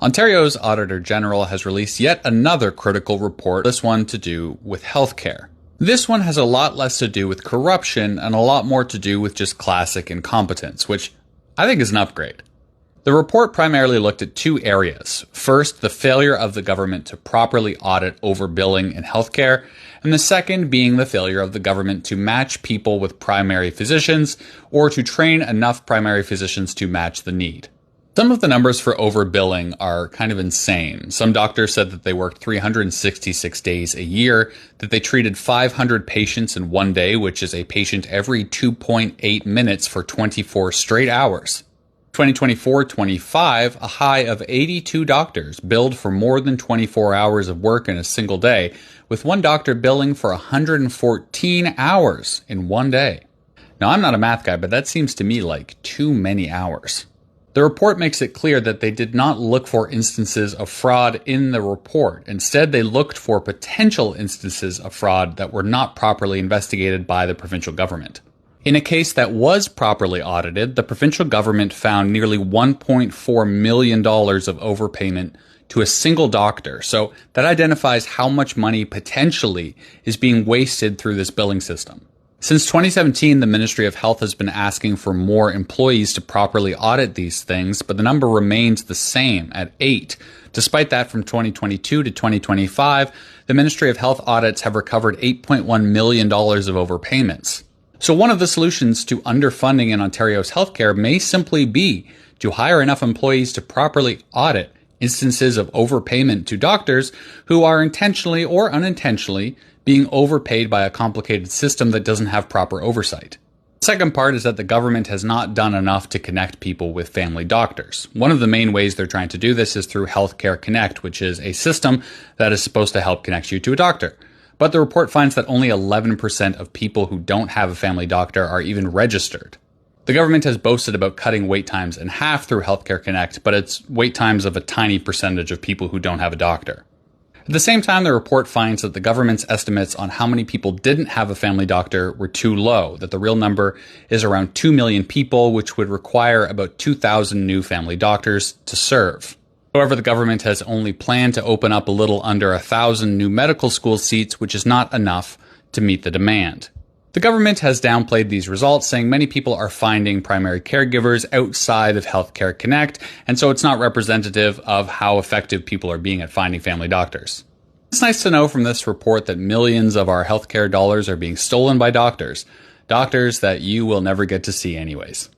Ontario's Auditor General has released yet another critical report, this one to do with healthcare. This one has a lot less to do with corruption and a lot more to do with just classic incompetence, which I think is an upgrade. The report primarily looked at two areas. First, the failure of the government to properly audit overbilling in healthcare, and the second being the failure of the government to match people with primary physicians or to train enough primary physicians to match the need. Some of the numbers for overbilling are kind of insane. Some doctors said that they worked 366 days a year, that they treated 500 patients in one day, which is a patient every 2.8 minutes for 24 straight hours. 2024-25, a high of 82 doctors billed for more than 24 hours of work in a single day, with one doctor billing for 114 hours in one day. Now, I'm not a math guy, but that seems to me like too many hours. The report makes it clear that they did not look for instances of fraud in the report. Instead, they looked for potential instances of fraud that were not properly investigated by the provincial government. In a case that was properly audited, the provincial government found nearly $1.4 million of overpayment to a single doctor. So that identifies how much money potentially is being wasted through this billing system. Since 2017, the Ministry of Health has been asking for more employees to properly audit these things, but the number remains the same at 8. Despite that, from 2022 to 2025, the Ministry of Health audits have recovered $8.1 million of overpayments. So one of the solutions to underfunding in Ontario's healthcare may simply be to hire enough employees to properly audit instances of overpayment to doctors who are intentionally or unintentionally being overpaid by a complicated system that doesn't have proper oversight. The second part is that the government has not done enough to connect people with family doctors. One of the main ways they're trying to do this is through Healthcare Connect, which is a system that is supposed to help connect you to a doctor. But the report finds that only 11% of people who don't have a family doctor are even registered. The government has boasted about cutting wait times in half through Healthcare Connect, but it's wait times of a tiny percentage of people who don't have a doctor. At the same time, the report finds that the government's estimates on how many people didn't have a family doctor were too low, that the real number is around 2 million people, which would require about 2,000 new family doctors to serve. However, the government has only planned to open up a little under 1,000 new medical school seats, which is not enough to meet the demand. The government has downplayed these results, saying many people are finding primary caregivers outside of Healthcare Connect, and so it's not representative of how effective people are being at finding family doctors. It's nice to know from this report that millions of our healthcare dollars are being stolen by doctors that you will never get to see anyways.